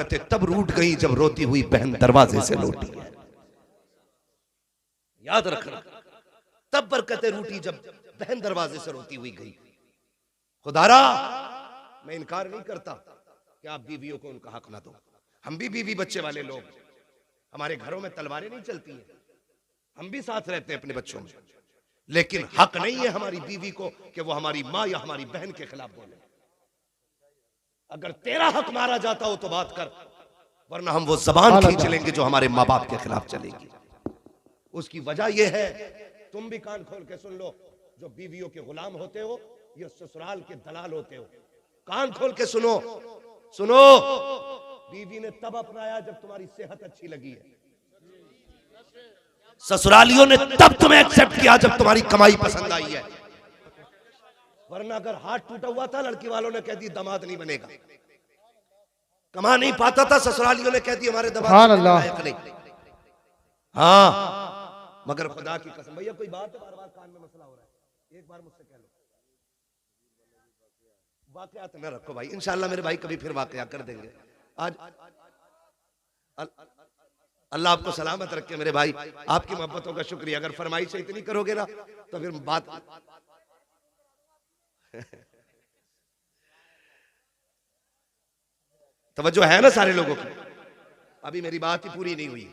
बरकतें तब रूठ गई जब रोती हुई बहन दरवाजे से लौटी है। याद रखना, तब बरकतें रूठी जब बहन दरवाजे से रोती हुई गई। खुदारा, मैं इनकार नहीं करता कि आप बीवियों को उनका हक ना दो। हम भी बीवी बच्चे वाले लोग, हमारे घरों में तलवारें नहीं चलती हैं, हम भी साथ रहते हैं अपने बच्चों में, लेकिन हक नहीं है हमारी बीवी को कि वो हमारी माँ या हमारी बहन के खिलाफ बोले। अगर तेरा हक मारा जाता हो तो बात कर, वरना हम वो जबान खींच लेंगे जो हमारे माँ बाप के खिलाफ चलेगी। उसकी वजह यह है, तुम भी कान खोल के सुन लो, जो बीवियों के गुलाम होते हो, ये ससुराल के दलाल होते हो। कान खोल के सुनो, सुनो। बीवी ने तब अपनाया जब तुम्हारी सेहत अच्छी लगी है, ससुरालियों ने तब तुम्हें एक्सेप्ट किया जब तुम्हारी कमाई पसंद आई है। वरना अगर हाथ टूटा हुआ था, लड़की वालों ने कह दी दामाद नहीं बनेगा। कमा नहीं पाता था, ससुरालियों ने कह दी हमारे दामाद नहीं। हाँ, मगर खुदा की कसम, भैया कोई बात है, बार बार कान में मसला हो रहा है, एक बार मुझसे कह लो। वाकयात न रखो भाई, इंशाल्लाह मेरे भाई कभी फिर वाकया कर देंगे। आज अल्लाह आपको सलामत रखे मेरे भाई, आपकी मोहब्बतों का शुक्रिया। अगर फरमाइश इतनी करोगे ना तो फिर बात तवज्जो है ना सारे लोगों की। अभी मेरी बात ही पूरी नहीं हुई।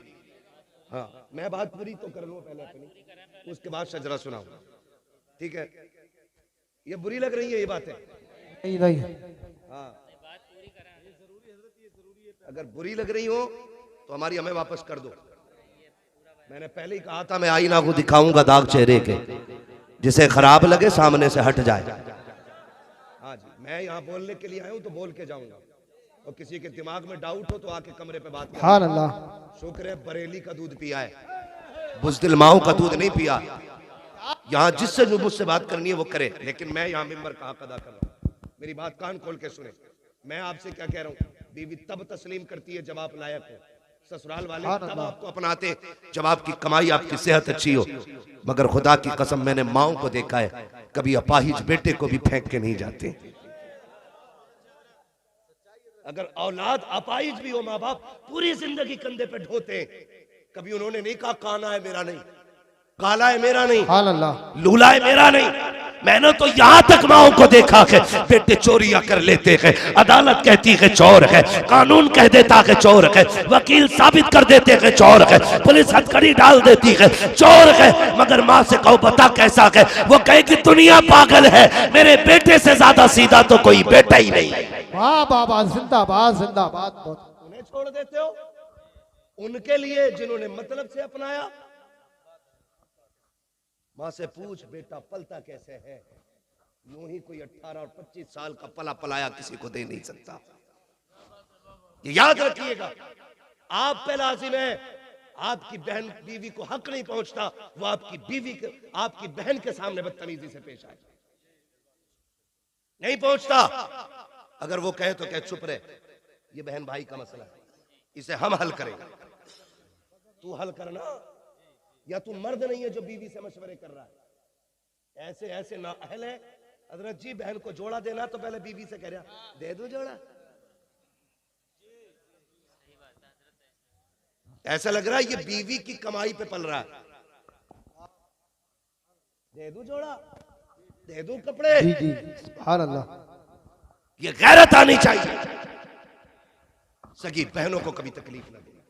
हाँ, मैं बात पूरी तो कर लूं पहले अपनी, उसके बाद शजरा सुनाऊंगा, ठीक है? ये बुरी लग रही है ये बातें? हाँ, अगर बुरी लग रही हो तो हमारी हमें वापस कर दो। मैंने पहले ही कहा था, मैं आईना को दिखाऊंगा दाग चेहरे के, जिसे खराब लगे सामने से हट जाए। हाँ जी, मैं यहाँ बोलने के लिए आया हूँ तो बोल के जाऊंगा, और किसी के दिमाग में डाउट हो तो आके कमरे पे बात करें। अल्लाह शुक्र है बरेली का दूध पिया है, बुज़दिल माओ का दूध नहीं पिया। यहाँ जिससे जो मुझसे बात करनी है वो करे, लेकिन मैं यहाँ मिंबर का हक अदा कर रहा हूँ। मेरी बात कान खोल के सुने। मैं आपसे क्या कह रहा हूँ, बीवी तब तस्लीम करती है जब आप लायक हो, ससुराल वाले तब आपको अपनाते जब आपकी कमाई, आपकी सेहत अच्छी हो। मगर खुदा की कसम, मैंने माओ को देखा है, कभी अपाहिज बेटे को भी फेंक के नहीं जाते। अगर औलाद अपाहिज भी हो, माँ बाप पूरी जिंदगी कंधे पे ढोते, कभी उन्होंने नहीं कहा काना है मेरा नहीं, काला है मेरा नहीं, लूला है मेरा नहीं। मैंने तो यहाँ तक माओ को देखा है, बेटे चोरियां कर लेते हैं, अदालत कहती है चोर है, कानून कह देता है चोर है, वकील साबित कर देते हैं चोर है, पुलिस हथकड़ी डाल देती है चोर है। मगर माँ से कहो बता कैसा है, वो कहे कि दुनिया पागल है, मेरे बेटे से ज्यादा सीधा तो कोई बेटा ही नहीं। वाह बाबा, जिंदाबाद जिंदाबाद। उन्हें छोड़ देते हो उनके लिए जिन्होंने मतलब से अपनाया। माँ से पूछ बेटा पलता कैसे है, यूं ही कोई 18 और 25 साल का पला पलाया किसी को दे नहीं सकता। ये याद रखिएगा, आप पे लाजिम है, आपकी बहन बीवी को हक नहीं पहुंचता, वो आपकी बीवी के, आपकी बहन के सामने बदतमीजी से पेश आए, नहीं पहुंचता। अगर वो कहे तो कहे चुप रहे, ये बहन भाई का मसला है, इसे हम हल करेंगे, तू हल करना। या तू मर्द नहीं है जो बीवी से मशवरे कर रहा है? ऐसे ऐसे ना अहल है। हजरत जी, बहन को जोड़ा देना तो पहले बीवी से कह रहा दे दो जोड़ा, ऐसा लग रहा है ये बीवी की कमाई पे पल रहा है। दे दो जोड़ा, दे दो कपड़े। जी जी, सुभान अल्लाह। ये गैरत आनी चाहिए। सगी बहनों को कभी तकलीफ ना देना,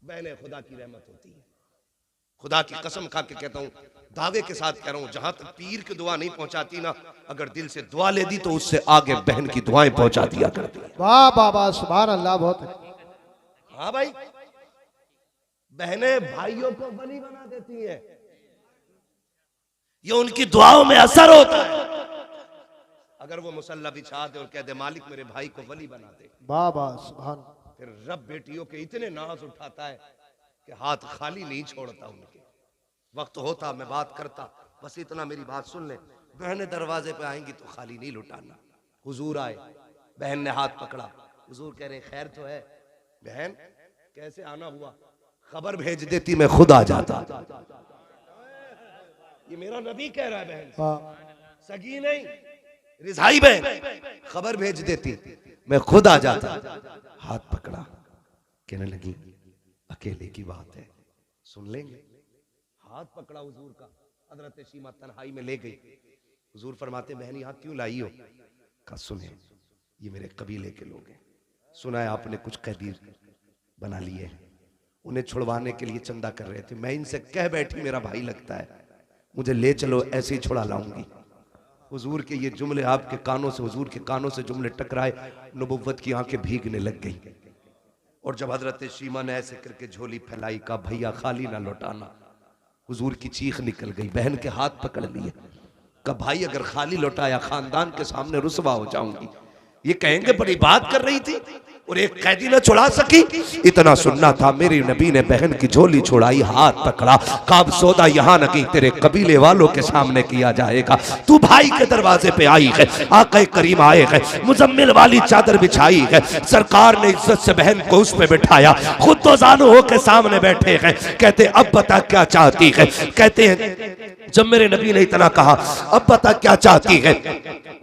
बहनें खुदा की रहमत होती है। खुदा की कसम खा के कहता हूं, दावे के साथ कह रहा हूं, जहां तक पीर की दुआ नहीं पहुंचाती ना, अगर दिल से दुआ ले दी तो उससे आगे बहन की दुआएं पहुंचा दिया करती है। वाह बाबा, सुभान अल्लाह। बहुत। हाँ भाई, बहनें भाइयों को वली बना देती हैं, ये उनकी दुआओं में असर होता है। अगर वो मुसल्ला बिछा दे और कह दे मालिक मेरे भाई को वली बना दे, बाबा सुभान, फिर रब बेटियों के इतने नाज उठाता है कि हाथ खाली नहीं छोड़ता। उनके वक्त होता मैं बात करता, बस इतना मेरी बात सुन ले, बहनें दरवाजे पे आएंगी तो खाली नहीं लुटाना। हुजूर आए, बहन ने हाथ पकड़ा, हुजूर कह रहे खैर तो है? बहन कैसे आना हुआ? खबर भेज देती मैं खुद आ जाता। ये मेरा नबी कह रहा है, बहन सगी नहीं, रिसाई बहन खबर भेज देती, मैं खुद आ जाता। हाथ पकड़ा, कहने लगी अकेले की बात है, सुन लेंगे। हाथ पकड़ा हुजूर का, हजरत शीमा तन्हाई में ले गई। हुजूर फरमाते बहन यहाँ क्यों लाई हो? कहा सुने, ये मेरे कबीले के लोग हैं, सुना है आपने कुछ कैदी बना लिए हैं, उन्हें छुड़वाने के लिए चंदा कर रहे थे। मैं इनसे कह बैठी मेरा भाई लगता है, मुझे ले चलो, ऐसे ही छुड़ा लाऊंगी। हुजूर के ये जुमले आपके कानों से, हुजूर के कानों से जुमले टकराए, नबुव्वत की आंखें भीगने लग गई। और जब हजरत शीमा ने ऐसे करके झोली फैलाई, का भैया खाली ना लौटाना, हुजूर की चीख निकल गई। बहन के हाथ पकड़ लिए, का भाई अगर खाली लौटाया खानदान के सामने रुसवा हो जाऊंगी। ये कहेंगे बड़ी बात कर रही थी और एक कैदी न छुड़ा सकी। इतना सुनना था, मेरी नबी ने बहन की झोली छुड़ाई, हाथ पकड़ा, काब सौदा यहाँ नहीं तेरे कबीले वालों के सामने किया जाएगा। तू भाई के दरवाजे पे आई है, आक़ा करीम आए हैं, मुजम्मिल वाली चादर बिछाई है, सरकार ने इज्जत से बहन को उस पे बिठाया, खुद तो जानू हो के सामने बैठे हैं। कहते अब बता क्या चाहती है? कहते हैं जब मेरे नबी ने इतना कहा अब बता क्या चाहती है,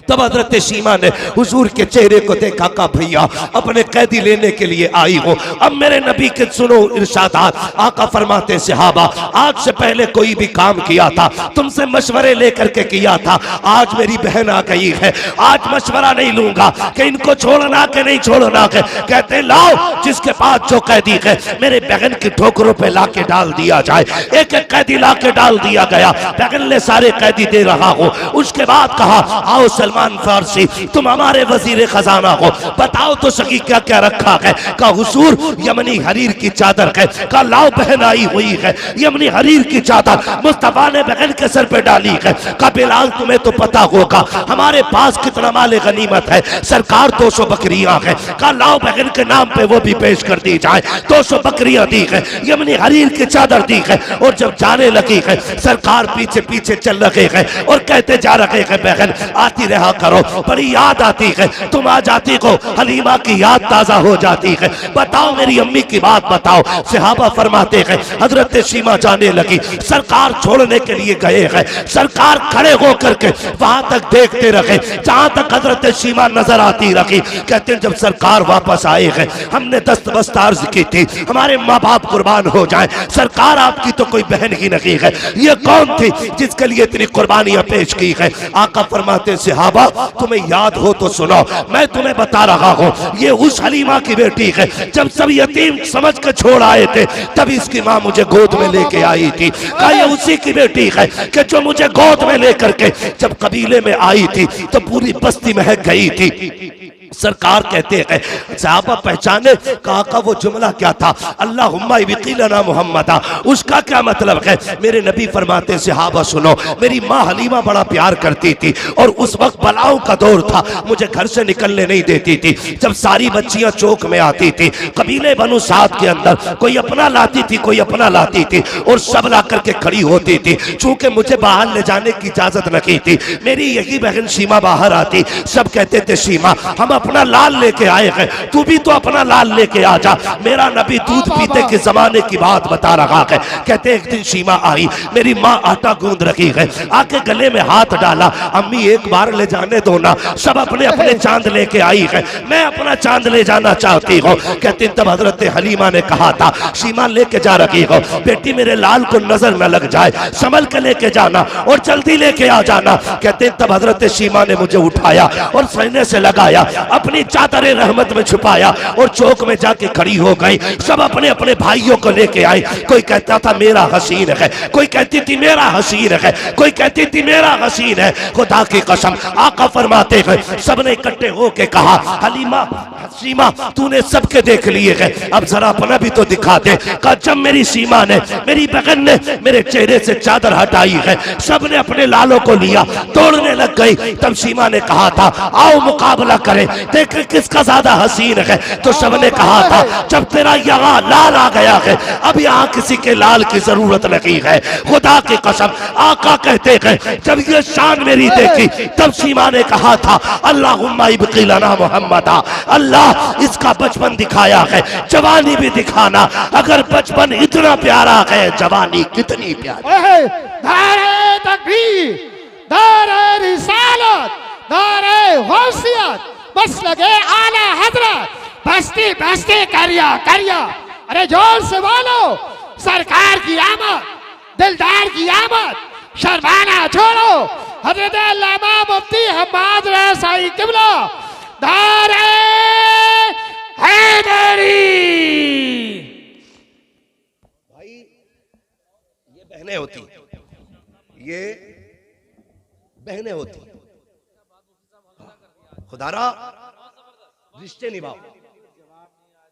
तब हजरत शीमा ने हुजूर के चेहरे को देखा, का भैया अपने कैदी लेने के लिए आई हो। अब मेरे नबी के सुनो इरशादात, आका फरमाते सहाबा, आज से पहले कोई भी काम किया था तुमसे मशवरे लेकर के किया था, आज मेरी बहन आ गई है, आज मशवरा नहीं लूंगा कि इनको छोड़ना के नहीं छोड़ना के। कहते लाओ जिसके पास जो कैदी है मेरे बहन की ठोकरों पे ला के डाल दिया जाए। एक एक कैदी ला के डाल दिया गया, बहन ने सारे कैदी दे रहा हो। उसके बाद कहा आओ सलमान फारसी तुम हमारे वजीर खजाना हो, बताओ तो सकी क्या क्या रखा है? का हुजूर यमनी हरीर की चादर है। का लाओ बहन आई हुई है, यमनी हरीर की चादर मुस्तफा ने बहन के सर पे डाली है। का बिलाल तुम्हें तो पता होगा हमारे पास कितना माले गनीमत है, सरकार 200 बकरियां है। का लाओ बहन के नाम पे वो भी पेश कर दी जाए, 200 बकरियां दी है, यमनी हरीर की चादर दी है। और जब जाने लगी है सरकार पीछे पीछे चल रहे हैं और कहते जा रहे हैं बहन आती रहा करो, बड़ी याद आती है, तुम आ जाती हो हलीमा की याद ताजा हो जाती है, बताओ मेरी अम्मी की बात बताओ। सहाबा फरमाते हैं हजरत शीमा जाने लगी, सरकार छोड़ने के लिए गए हैं, सरकार खड़े होकर के वहां तक देखते रहे जहां तक हजरत शीमा नजर आती रही। कहते जब सरकार वापस आए हैं हमने दस्तबस्त अर्ज की थी हमारे माँ बाप कुर्बान हो जाए, सरकार आपकी तो कोई बहन ही नहीं है, ये कौन थी जिसके लिए इतनी कुर्बानियां पेश की है? आका फरमाते सहाबा तुम्हें याद हो तो सुनो, मैं तुम्हें बता रहा हूँ, ये उस हलीमा की बेटी है, जब सब यतीम समझ के छोड़ आए थे तभी इसकी माँ मुझे गोद में लेके आई थी। क्या ये उसी की बेटी है कि जो मुझे गोद में लेकर के जब कबीले में आई थी तो पूरी बस्ती महक गई थी? सरकार कहते हैं सहाबा पहचाने, कहा का वो जुमला क्या था, अल्लाहुम्मा बिक़िलना मुहम्मदा, उसका क्या मतलब है? मेरे नबी फरमाते सहाबा सुनो, मेरी माँ हलीमा बड़ा प्यार करती थी और उस वक्त बलाओं का दौर था, मुझे घर से निकलने नहीं देती थी। जब सारी बच्चियां चौक में आती थी, कबीले बनु साद के अंदर कोई अपना लाती थी कोई अपना लाती थी और सब ला करके खड़ी होती थी। चूंकि मुझे बाहर ले जाने की इजाजत नहीं थी, मेरी यही बहन शीमा बाहर आती, सब कहते थे शीमा हम अपना लाल लेके आए हैं, तू भी तो अपना लाल लेके आ जा। मेरा नबी दूध पीते के जमाने की बात बता रहा है। कहते एक दिन शीमा आई, मेरी माँ आटा गूंद रही है, आके गले में हाथ डाला, अम्मी एक बार ले जाने दो ना, सब अपने अपने चांद लेके आई है, मैं अपना चांद ले जाना चाहती हूँ। कहते तब हजरत हलीमा ने कहा था शीमा लेके जा रही हो, बेटी मेरे लाल को नजर न लग जाए, संभल के लेके जाना और जल्दी लेके आ जाना। कहते तब हजरत शीमा ने मुझे उठाया और सीने से लगाया, अपनी चादर रहमत में छुपाया और चौक में जाके खड़ी हो गई। सब अपने अपने भाइयों को लेके आए, कोई कहता था मेरा हसीन है, कोई कहती थी मेरा हसीन है, कोई कहती थी मेरा हसीन है। खुदा की कसम आका फरमाते हैं सबने इकट्ठे होके कहा हलीमा सीमा तूने सबके देख लिए है, अब जरा अपना भी तो दिखा दे। कहा जब मेरी सीमा ने मेरी बहन ने मेरे चेहरे से चादर हटाई है, सबने अपने लालों को लिया, तोड़ने लग गई। तब सीमा ने कहा था आओ मुकाबला करें, देख किसका ज्यादा हसीन है। तो सबने कहा था जब तेरा यहाँ लाल आ गया है अब यहाँ किसी के लाल की जरूरत नहीं है। खुदा की कसम आका कहते हैं जब ये शान मेरी देखी तब सीमा ने कहा था अल्लाहुम्मा इब्क़िलना मुहम्मदा, अल्लाह इसका बचपन दिखाया है, जवानी भी दिखाना। अगर बचपन इतना प्यारा है जवानी कितनी प्यारी। नारे तकबीर, नारे रिसालत, नारे गौसियत मसलके आला हजरत बस्ती बस्ती करिया करिया। अरे जोर से बोलो, सरकार की आमद, दिलदार की आमद, शर्माना छोड़ो। हजरत अल्लामा मुफ्ती हम्माद रसाई किबला नारे हैदरी। भाई ये बहनें होती, ये बहनें होती। खुदारा रिश्ते निभाओ।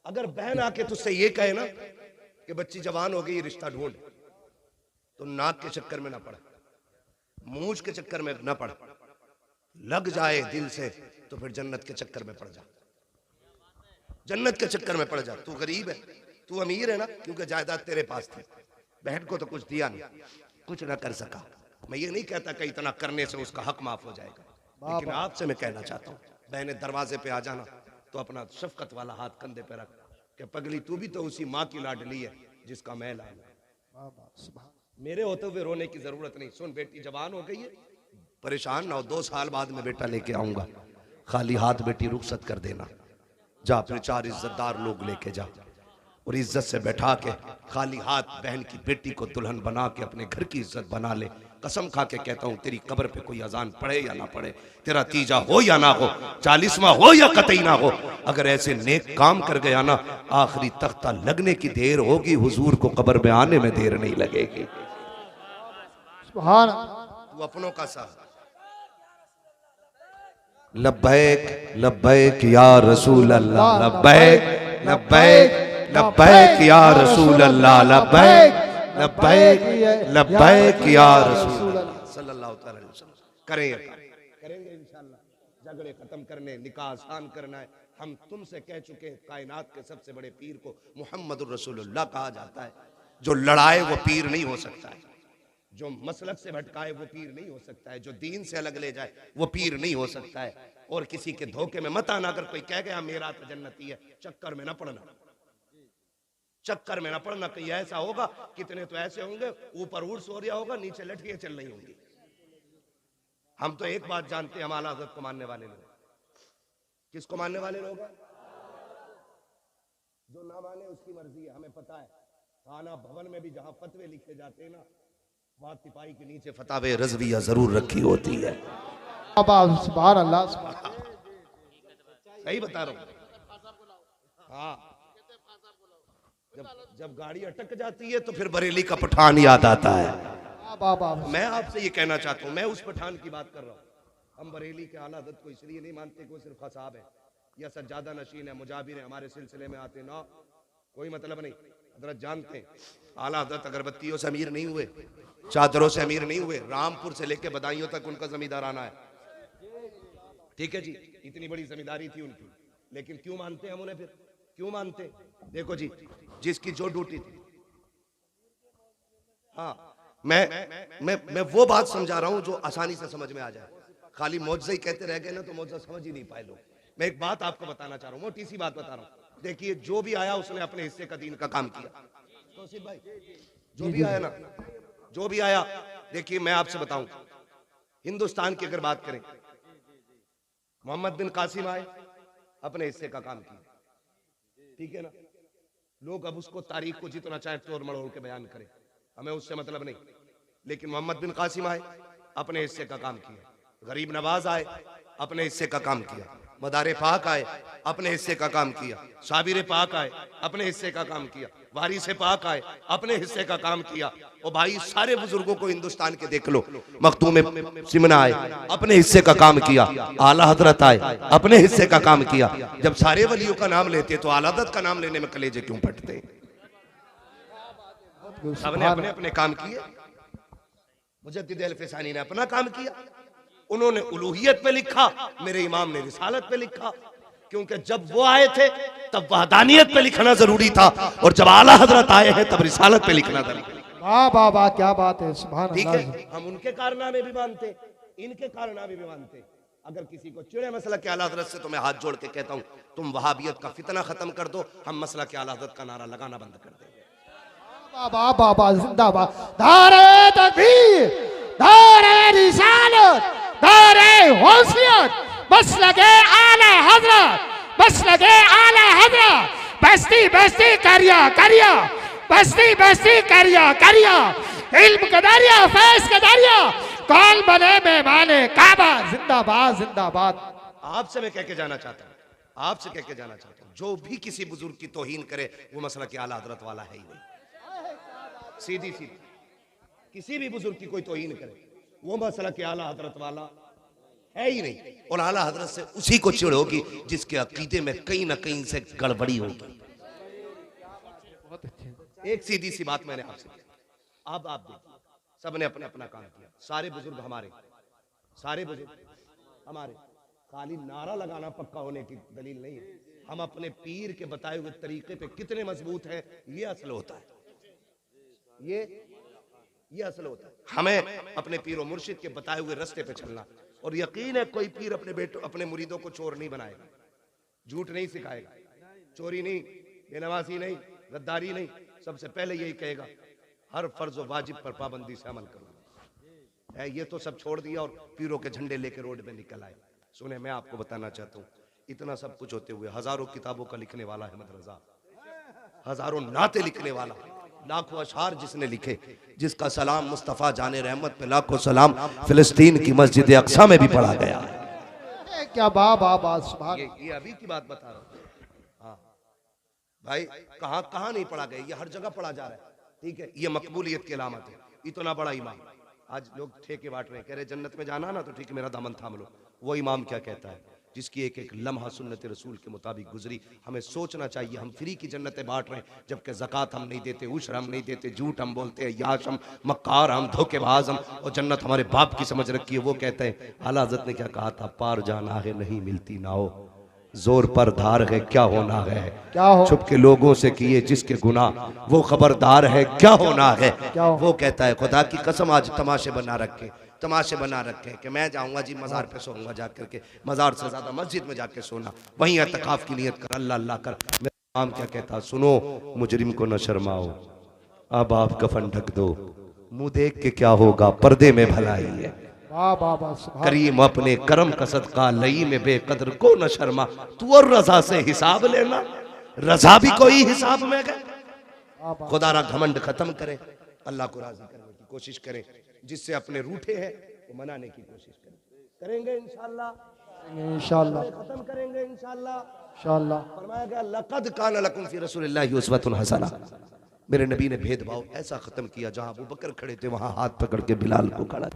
अगर बहन आके तुझसे ये कहे ना कि बच्ची जवान हो गई रिश्ता ढूंढ, तो नाक के चक्कर में ना पड़, मूंछ के चक्कर में ना पड़, लग जाए दिल से तो फिर जन्नत के चक्कर में पड़ जा, जन्नत के चक्कर में पड़ जा। तू गरीब है, तू अमीर है ना, क्योंकि जायदाद तेरे पास थी, बहन को तो कुछ दिया नहीं, कुछ ना कर सका। मैं ये नहीं कहता कि इतना करने से उसका हक माफ हो जाएगा, लेकिन आपसे मैं कहना चाहता हूँ, बहनें दरवाजे पे आ जाना तो अपना शफकत वाला हाथ कंधे पे रख कि पगली तू भी तो उसी माँ की लाडली है जिसका मैं लाल। मेरे होते हुए रोने की जरूरत नहीं। सुन बेटी जवान हो गई है, परेशान ना हो, 2 साल बाद में बेटा लेके आऊंगा, खाली हाथ बेटी रुखसत कर देना, जा अपने 4 इज्जतदार लोग लेके जा और इज्जत से बैठा के खाली हाथ बहन की बेटी को दुल्हन बना के अपने घर की इज्जत बना ले। कसम खा के कहता हूं, तेरी कब्र पे कोई अजान पढ़े या ना पढ़े, तेरा तीजा हो या ना हो, 40वां हो या कतई ना हो, अगर ऐसे नेक काम कर गया ना, आखिरी तख्ता लगने की देर होगी, हुजूर को कब्र में आने में देर नहीं लगेगी। सुभान तू अपनों का सा लब्बैक लब्बैक या रसूल अल्लाह, लब्बैक लब्बैक लब्बैक या रसूल अल्लाह, लब्बैक लब्बैक लब्बैक या रसूल अल्लाह सल्लल्लाहु अलैहि वसल्लम। करेंगे इंशाअल्लाह। झगड़े खत्म करने, निकाह आसान करना है। हम तुमसे कह चुके हैं, कायनात के सबसे बड़े पीर को मुहम्मदुर रसूलुल्लाह कहा जाता है। जो लड़ाए वो पीर नहीं हो सकता है, जो मसलक से भटकाए वो पीर नहीं हो सकता है, जो दीन से अलग ले जाए वो पीर नहीं हो सकता है। और किसी के धोखे में मत आना। अगर कोई कह गया मेरा तो जन्नती है, चक्कर में ना पड़ना, चक्कर में ना पड़ना। कहीं ऐसा होगा, कितने तो ऐसे होंगे ऊपर उर्स हो रहा होगा, नीचे लठियां चल रही होंगी। हम तो एक बात जानते हैं, हम आला हज़रत को मानने वाले लोग। किसको मानने वाले लोग हैं? जो ना माने उसकी मर्जी है, हमें पता है। थाना भवन में भी जहां फतवे लिखे जाते हैं ना, वहां तिपाही के नीचे फतावे रज़विया जरूर रखी होती है। सुभान अल्लाह। सही बता रहा हूं। हाँ, जब गाड़ी अटक जाती है तो फिर बरेली का पठान याद आता है। मैं आपसे ये कहना चाहता हूँ, मैं उस पठान की बात कर रहा हूँ। हम बरेली के आला हज़रत को इसलिए नहीं मानते कि वो सिर्फ खसाब है या सज्जादा नशीन है, मुजाबिर है, हमारे सिलसिले में आते ना, कोई मतलब नहीं। हज़रत जानते हैं, आला हज़रत अगरबत्तियों से अमीर नहीं हुए, चादरों से अमीर नहीं हुए, रामपुर से लेके बदायूं तक उनका जमींदाराना है। ठीक है जी, इतनी बड़ी जमींदारी थी उनकी, लेकिन क्यों मानते हम उन्हें? फिर क्यों मानते? देखो जी, जिसकी जो ड्यूटी थी। हाँ, मैं वो बात समझा रहा हूं जो आसानी से समझ में आ जाए। खाली मौजज़ा ही कहते रह गए ना तो मौजज़ा समझ ही नहीं पाए लोग। मैं एक बात आपको बताना चाह रहा हूं, मोटी सी बात बता रहा हूं। देखिए, जो भी आया उसने अपने हिस्से का दीन का काम किया। तो भाई जो भी आया ना, जो भी आया, देखिए मैं आपसे बताऊं, हिंदुस्तान की अगर बात करें, मोहम्मद बिन कासिम आए, अपने हिस्से का काम किया, ठीक है ना। लोग अब उसको तारीख को जितना चाहे तोड़ मड़ोड़ के बयान करें, हमें उससे मतलब नहीं। लेकिन मोहम्मद बिन कासिम आए, अपने हिस्से का काम किया। गरीब नवाज आए, अपने हिस्से का काम किया। मदारे पाक आए, अपने हिस्से का काम किया। साबिर पाक आए, अपने हिस्से का काम किया। वारिस पाक आए, अपने हिस्से का काम किया। और भाई सारे बुजुर्गों को हिंदुस्तान के देख लो, मखदूम सिमना आए, अपने हिस्से का काम किया। आला हजरत आए, अपने हिस्से का काम किया। जब सारे वलियों का नाम लेते तो आला हजरत का नाम लेने में कलेजे क्यों फटते? सबने अपने अपने काम किए। मुजद्दिद अल-फिसानी ने अपना काम किया, उन्होंने उलूहियत पे लिखा, मेरे इमाम ने रिसालत पे लिखा। क्योंकि जब वो आए थे तब वहदानियत पे लिखना जरूरी था, और जब आला हजरत आए हैं तब रिसालत पे लिखना जरूरी। वाह वाह वाह, क्या बात है, सुभान ठीक अल्लाह। है, हम उनके कारनामे भी मानते, इनके कारनामे भी मानते। अगर किसी को चिड़े मसला के आला हजरत से, तो मैं हाथ जोड़ के कहता हूँ, तुम वहाबियत का फितना खत्म कर दो, हम मसला के आला हजरत का नारा लगाना बंद कर देंगे। वाह वाह वाह, जिंदाबाद। नारे तकबीर, नारे रिसालत, दारे होशियत मसलके आला हजरत मसलके आला हजरत बस्ती बस्ती करिया करिया बस्ती बस्ती करिया करिया इल्म का दरिया फैज का दरिया कौन बने मेहमाने काबा जिंदाबाद जिंदाबाद। आपसे मैं कह के जाना चाहता हूँ, आपसे कह के जाना चाहता हूँ, जो भी किसी बुजुर्ग की तौहीन करे वो मसला के आला हजरत वाला है ही नहीं। सीधी सीधी किसी भी बुजुर्ग की कोई तौहीन करे वो मसला के आला हजरत वाला है ही नहीं। और आला हजरत से उसी को चिढ़ होगी जिसके अकीदे में कहीं ना कहीं से गड़बड़ी होगी। एक सीधी सी बात मैंने आपसे की, अब आप देखिए सबने अपना अपना काम किया, सारे बुजुर्ग हमारे, सारे बुजुर्ग हमारे, खाली नारा लगाना पक्का होने की दलील नहीं है। हम अपने पीर के बताए हुए तरीके पे कितने मजबूत हैं ये असल होता है, ये असल होता है। हमें अपने पीर और मुर्शिद के बताए हुए रास्ते पे चलना, और यकीन है कोई पीर अपने बेटों अपने मुरीदों को चोर नहीं बनाएगा, झूठ नहीं सिखाएगा, चोरी नहीं, बेनमाजी नहीं, गद्दारी नहीं। सबसे पहले यही कहेगा हर फर्ज और वाजिब पर पाबंदी से अमल करूंगा। ये तो सब छोड़ दिया और पीरों के झंडे लेके रोड पे निकल आए। सुने, मैं आपको बताना चाहता हूँ, इतना सब कुछ होते हुए हजारों किताबों का लिखने वाला अहमद रजा, हजारों नाते लिखने वाला, लाखों अशार जिसने लिखे, जिसका सलाम मुस्तफ़ा जाने रहमत पे लाखों सलाम फिलिस्तीन की मस्जिद अक्सा में भी पढ़ा गया। क्या बाबा सुभान। ये अभी की बात बता रहा हूँ। हाँ भाई, कहाँ नहीं पढ़ा गया, ये हर जगह पढ़ा जा रहा है। ठीक है, ये मकबूलियत की अलामत है। इतना बड़ा इमाम, आज लोग ठेके बांट रहे हैं, कह रहे जन्नत में जाना ना तो ठीक है मेरा दामन थाम लो। वो इमाम क्या कहता है, जिसकी एक एक लम्हा सुन्नत रसूल के मुताबिक गुजरी। हमें सोचना चाहिए हम फ्री की जन्नतें बांट रहे हैं, जबकि ज़कात हम नहीं देते, उश्र हम नहीं देते, झूठ हम बोलते हैं, याश हम, मक्कार हम, धोखेबाज हम, और जन्नत हमारे बाप की समझ रखी है। वो कहते हैं, आला हज़रत ने क्या कहा था, पार जाना है नहीं मिलती नाओ, जोर पर धार है क्या होना है, क्या हो छुप के लोगों से किए जिसके गुनाह वो खबरदार है क्या होना है। वो कहता है खुदा की कसम आज तमाशे बना रखे कि मैं जाऊंगा जी मज़ार पे सोऊंगा जाकर के, मज़ार से ज्यादा मस्जिद में जाके सोना, वहीं एतकाफ की नियत कर, अल्लाह अल्लाह कर। मेरा इमाम क्या कहता, सुनो मुजरिम को न शर्माओ, अब आप कफन ढक दो, मुंह देख के क्या होगा, पर्दे में भलाई है। बाबा करीम अपने करम का सदका लई में बेकदर को न शर्मा, तू और रजा से हिसाब लेना, रजा भी कोई हिसाब में गए। खुदारा घमंड खत्म करें, अल्लाह को राजी करने की कोशिश करें, जिससे अपने रूठे हैं वो मनाने की कोशिश करेंगे इंशाअल्लाह खत्म करेंगे इंशाअल्लाह। फरमाया गया लक़द कान लकुम फी रसूलिल्लाहि उस्वतुन हसना, मेरे नबी ने भेदभाव ऐसा खत्म किया, जहां अबू बकर खड़े थे वहां हाथ पकड़ के बिलाल को खड़ा,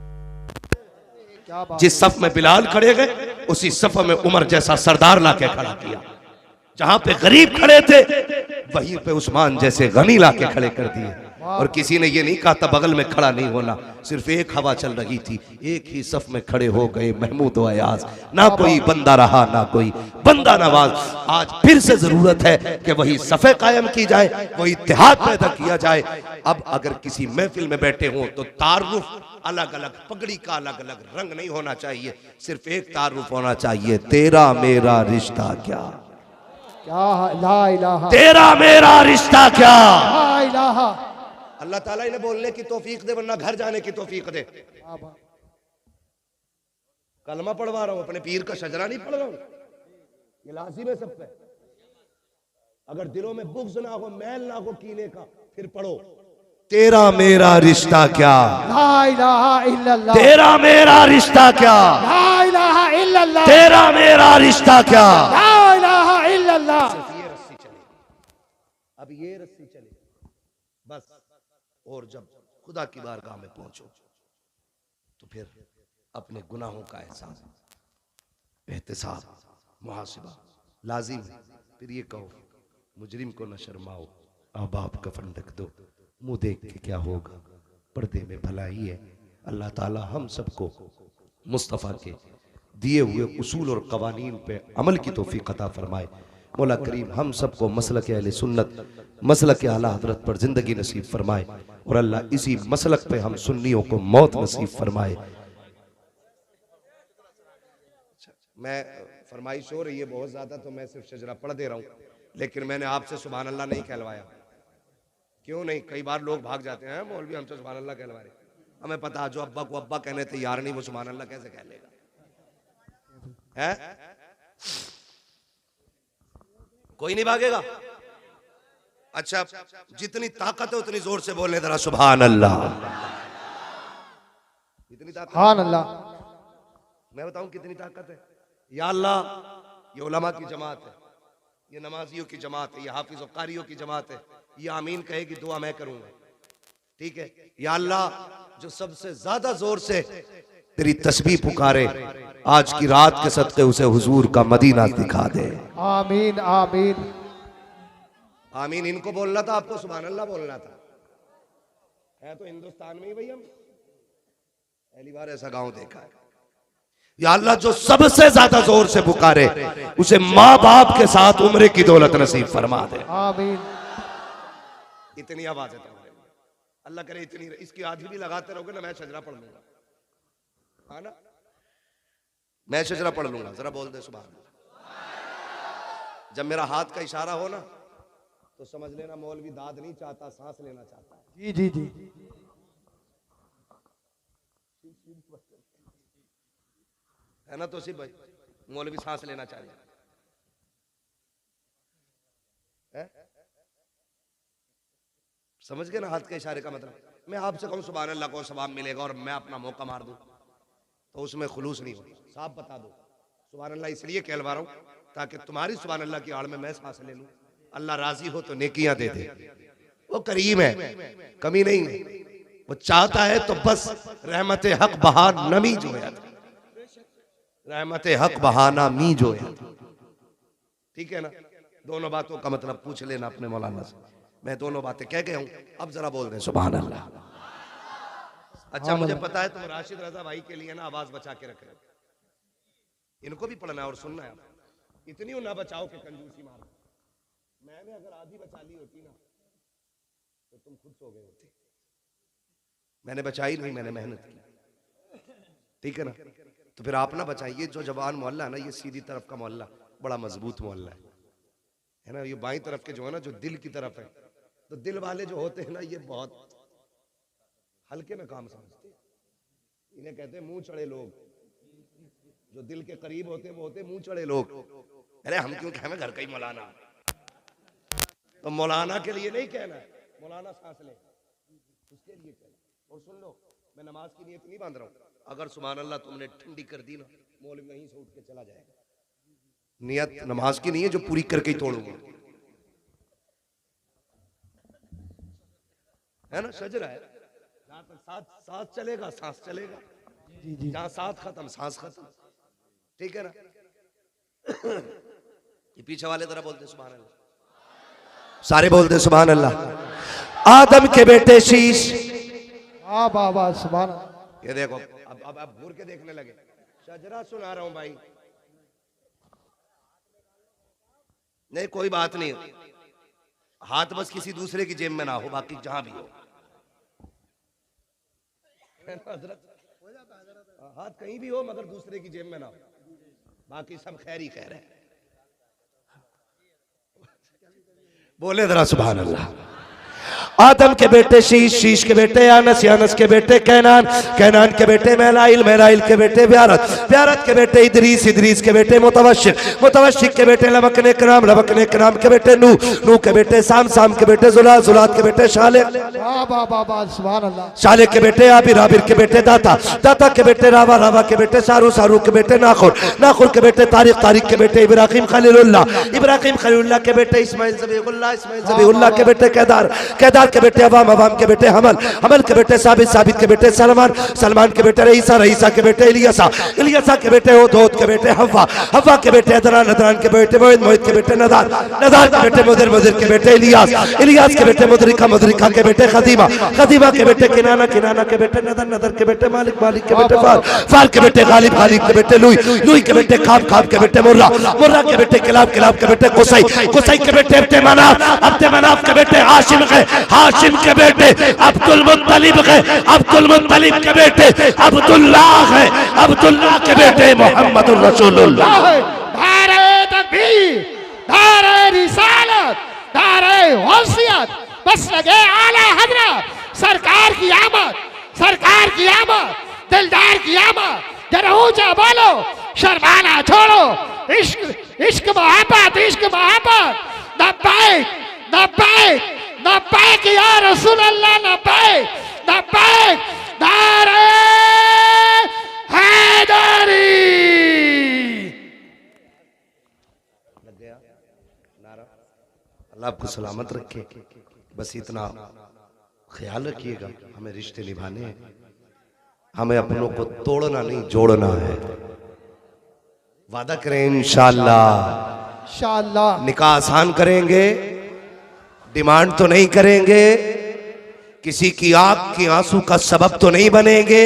जिस सफ में बिलाल खड़े गए उसी सफ में उमर जैसा सरदार लाके खड़ा किया, जहां पे गरीब खड़े थे वहीं पे उस्मान जैसे गनी लाके खड़े कर दिए। और किसी ने ये नहीं कहा था बगल में खड़ा नहीं होना, सिर्फ एक हवा चल रही थी, एक ही सफ में खड़े हो गए महमूद व अयाज, ना कोई बंदा रहा ना कोई बंदा नवाज। आज फिर से जरूरत है कि वही सफ़े कायम की जाए, वही इत्तेहाद पैदा किया जाए। अब अगर किसी महफिल में बैठे हों तो तारुफ अलग अलग, पगड़ी का अलग अलग रंग नहीं होना चाहिए, सिर्फ एक तारुफ होना चाहिए, तेरा मेरा रिश्ता क्या, ला इलाहा, तेरा मेरा रिश्ता क्या। ला इलाहा। अल्लाह ताला इन्हें बोलने की तौफीक दे, वरना घर जाने की तौफीक दे। कलमा पढ़वा रहा हूं, अपने पीर का शजरा नहीं पढ़ रहा हूं, ये लाजिम है सब पे। अगर दिलों में बुग़्ज़ ना हो, मैल ना हो कीने का, फिर पढ़ो तेरा मेरा रिश्ता क्या, ला इलाहा इल्लल्लाह, तेरा मेरा रिश्ता क्या, ला इलाहा इल्लल्लाह, तेरा मेरा रिश्ता क्या। ला इलाहा इल्लल्लाह। सिर्फ ये रस्सी चलेगी, अब ये रस्सी चलेगी बस। और जब खुदा की बारगाह में पहुंचो तो फिर अपने गुनाहों का एहसास, एहतिसाब, मुहासिबा लाजिम है। फिर ये कहो मुजरिम को न शर्माओ, अब आप कफन ढक दो, मुंह देख के क्या होगा, पर्दे में भलाई है। अल्लाह ताला हम सबको मुस्तफ़ा के दिए हुए उसूल और कवानीन पे अमल की तौफीक अता फरमाए। मौला करीम हम सबको मसलक अहले सुन्नत, मसलक आला हज़रत पर जिंदगी नसीब फरमाए, और अल्लाह इसी मसलक पे हम सुन्नियों को मौत नसीब फरमाए। मैं फरमाइश हो रही है बहुत ज्यादा, तो मैं सिर्फ शजरा पढ़ दे रहा हूँ, लेकिन मैंने आपसे सुभान अल्लाह नहीं कहलवाया। क्यों नहीं, कई बार लोग भाग जाते हैं मौलवी हमसे सुभान अल्लाह कहलवा रहे, हमें पता जो अब्बा को अब्बा कहने तैयार नहीं वो सुभान अल्लाह कैसे कह लेगा है? कोई नहीं भागेगा। अच्छा, जितनी ताकत है उतनी जोर से बोलने जरा सुभान अल्लाह। इतनी ताकत, सुभान अल्लाह। मैं बताऊं कितनी ताकत है। या अल्लाह, ये उलमा की जमात है, ये नमाजियों की जमात है, ये हाफिज और कारियों की जमात है, ये आमीन कहेगी दुआ मैं करूंगा, ठीक है। या अल्लाह, जो सबसे ज्यादा जोर से तेरी तस्बीह पुकारे आज की रात के सदके उसे हुजूर का मदीना दिखा दे। आमीन आमीन आमीन इनको बोलना था, आपको सुभान अल्लाह बोलना था। है तो हिंदुस्तान में ही भाई, हम पहली बार ऐसा गांव देखा है। या अल्लाह, जो सबसे ज्यादा जोर से पुकारे उसे माँ बाप के साथ उम्रे की दौलत नसीब फरमा दे। आमीन। इतनी आवाज है तुम्हारे, अल्लाह करे इतनी, इसकी आधी भी लगाते रहोगे ना मैं शजरा पढ़ लूंगा, हाँ ना, मैं शजरा पढ़ लूंगा। जरा बोल दे सुभान अल्लाह। जब मेरा हाथ का इशारा हो ना तो समझ लेना मौलवी दाद नहीं चाहता, सांस लेना चाहता है। जी जी जी। है ना तो सिर्फ भाई, मौलवी सांस लेना चाहिए है? समझ गए ना हाथ के इशारे का मतलब। मैं आपसे कहूं सुभान अल्लाह को सवाब मिलेगा और मैं अपना मौका मार दूं तो उसमें खुलूस नहीं होता। साफ बता दो सुभान अल्लाह इसलिए कहलवा रहा हूं ताकि तुम्हारी सुभान अल्लाह की आड़ में मैं सांस ले लूं। अल्लाह राजी हो तो नेकियां दे दे, वो करीम है, कमी नहीं है। वो चाहता है तो बस रहमत हक बहा नमी जो है, रहमत हक बहाना मी जो है, ठीक है ना। दोनों बातों का मतलब पूछ लेना अपने मौलाना से। मैं दोनों बातें कह गया हूं, अब जरा बोल दें सुभान अल्लाह। अच्छा, मुझे पता है तुम राशिद रजा भाई के लिए ना आवाज बचा के रख रहे हो, इनको भी पढ़ना है और सुनना है। इतनी ना बचाओ कि कंजूसी मार। मैंने अगर आधी बचा ली होती ना तो तुम खुद सो गए होते। मैंने बचाई नहीं, मैंने मेहनत की, ठीक है ना। तो फिर आप ना बचाइए। जो जवान मोहल्ला है ना, ये सीधी तरफ का मोहल्ला बड़ा मजबूत मोहल्ला है ना। ये बाई तरफ के जो है ना, जो दिल की तरफ है, तो दिल वाले जो होते हैं ना, ये बहुत हल्के में काम समझते हैं। इन्हें कहते हैं मुंह चढ़े लोग। जो दिल के करीब होते हैं वो होते हैं मुंह चढ़े लोग। अरे हम क्यों कहें घर का ही मौलाना, तो मौलाना के लिए नहीं कहना है मौलाना सांस ले, उसके लिए कहना। और सुन लो, मैं नमाज की नियत नहीं बांध रहा हूं। अगर सुभान अल्लाह तुमने ठंडी कर दी ना, मौलवी वहीं से उठ के चला जाएगा। नियत नमाज की नहीं है जो पूरी करके ही तोड़ूंगा, है ना। शजरा है, जहां तक सांस चलेगा सांस चलेगा, जहां सांस खत्म सांस खत्म, ठीक है ना। ये पीछे वाले तरह बोलते सुभान अल्लाह, सारे बोलते सुभान अल्लाह। आदम के बेटे शीश, वाह वाह वाह सुभान अल्लाह। ये देखो अब घूर के देखने लगे। शजरा सुना रहा हूं भाई, नहीं कोई बात नहीं, हाथ बस किसी दूसरे की जेब में ना हो, बाकी जहां भी हो। हाथ कहीं भी हो मगर दूसरे की जेब में ना हो, बाकी सब खैर ही खैर है। बोले जरा सुभान अल्लाह। आदम के बेटे शीश, शीश के बेटे यानस, यानस के बेटे कैनान, कैनान के बेटे मेलाइल, मेलाइल के बेटे ब्यारत, ब्यारत के बेटे इदरीस, इदरीस के बेटे मुतवशिक, मुतवशिक के बेटे लबकने कराम, लबकने कराम के बेटे नूह, नूह के बेटे साम, साम के बेटे जुलात, जुलात के बेटे शाले, वाह वाह वाह वाह सुभान अल्लाह। शाले के बेटे आबिर, आबिर के बेटे दाता, दाता के बेटे रावा, रावा के बेटे सारू, सारू के बेटे नाखुर, नाखुर के बेटे तारिक, तारिक के बेटे इब्राहिम खलीलुल्लाह, इब्राहिम खलीलुल्लाह के बेटे इस्माइल ज़बीहुल्लाह, इस्माइल ज़बीहुल्लाह के बेटे केदार, केदार के बेटे अवाम, अवाम के बेटे हमल, हमल के बेटे साबित, साबित के बेटे सलमान, सलमान के बेटे रईसा, रईसा के बेटे इलियासा, इलियासा के बेटे ओदोद के बेटे हव्वा, हव्वा के बेटे अदनान, अदनान के बेटे मोहित, मोहित के बेटे नदार, नदार के बेटे मुदिर, मुदिर के बेटे इलियास, इलियास के बेटे मुदरिका, मुदरिका के बेटे खदीमा, खदीमा के बेटे किनाना, किनाना के बेटे नदर, नदर के बेटे मालिक, मालिक के बेटे फाल, फाल के बेटे गालिब, गालिब के बेटे लुई, लुई के बेटे खाब, खाब के बेटे मुर्रा, मुर्रा के बेटे किलाब, किलाब के बेटे कुसै, कुसै के बेटे अब्दे मनाफ, अब्दे मनाफ के बेटे हाशिम है, हाशिम के बेटे अब्दुल मुत्तलिब है, अब्दुल मुत्तलिब के बेटे अब्दुल्लाह है, अब्दुल्लाह के बेटे मोहम्मदुर रसूलुल्लाह। नारे तकबीर, नारे रिसालत, नारे गौसियत, बस लगे आला हजरत सरकार की आमद, सरकार की आमद, दिलदार की आमद, जरा ऊंचा बोलो, शर्माना छोड़ो, इश्क इश्क मोहब्बत, इश्क मोहब्बत, लब्बैक लब्बैक लब्बैक या रसूल अल्लाह, लब्बैक लब्बैक, नारे हैदरी। लग गया नारा। अल्लाह आपको सलामत रखे। बस इतना ख्याल रखिएगा, हमें रिश्ते निभाने हैं, हमें अपनों को तोड़ना नहीं जोड़ना है। वादा करें इंशाअल्लाह इंशाअल्लाह निकाह आसान करेंगे, डिमांड तो नहीं करेंगे, किसी की आंख की आंसू का सबब तो नहीं बनेंगे,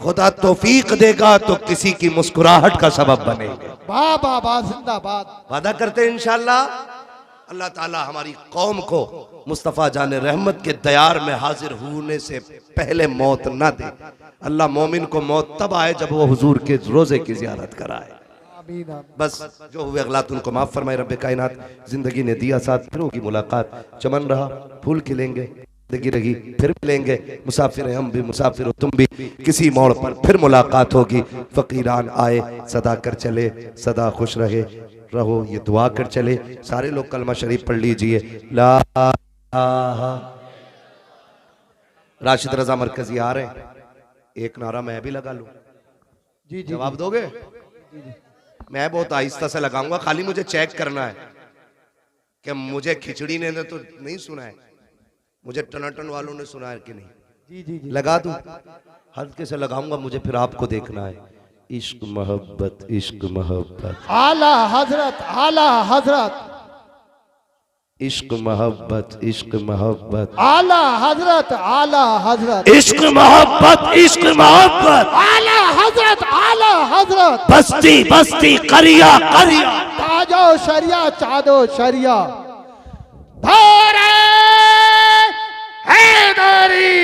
खुदा तौफीक देगा तो किसी की मुस्कुराहट का सबब बनेंगे। वाह वाह वाह, जिंदाबाद। वादा करते हैं इंशाअल्लाह अल्लाह ताला हमारी कौम को मुस्तफ़ा जान रहमत के दयार में हाजिर होने से पहले मौत न दे। अल्लाह मोमिन को मौत तब आए जब वो हुजूर के रोजे की जियारत कराए। आमीन आमीन। बस जो हुए अगलात उनको माफ फरमाए रब्बे कायनात। जिंदगी ने दिया साथ, फिर की मुलाकात, चमन रहा फूल खिलेंगे, जिंदगी रही फिर मिलेंगे, मुसाफिर हैं हम भी, मुसाफिर हो तुम भी, किसी मोड़ पर फिर मुलाकात होगी। फकीरान आए सदा कर चले, सदा खुश रहे रहो ये दुआ कर चले। सारे लोग कलमा शरीफ पढ़ लीजिए। ला इलाहा। राशिद रजा मरकजी आ रहे हैं, एक नारा मैं भी लगा लूं, जी जी जवाब दोगे? मैं बहुत आहिस्ता से लगाऊंगा, खाली मुझे चेक करना है कि मुझे खिचड़ी ने तो नहीं सुना है, मुझे टनाटन वालों ने सुना है कि नहीं। जी जी जी। लगा दूं, हल्के से लगाऊंगा, मुझे फिर आपको देखना है। इश्क मोहब्बत, इश्क मोहब्बत, आला हजरत, आला हजरत, इश्क मोहब्बत, इश्क मोहब्बत, आला हजरत, आला हजरत, इश्क मोहब्बत, इश्क मोहब्बत, आला हजरत, आला हजरत, बस्ती बस्ती करिया करिया, ताजो शरिया चादो शरिया, धोरे हैदरी।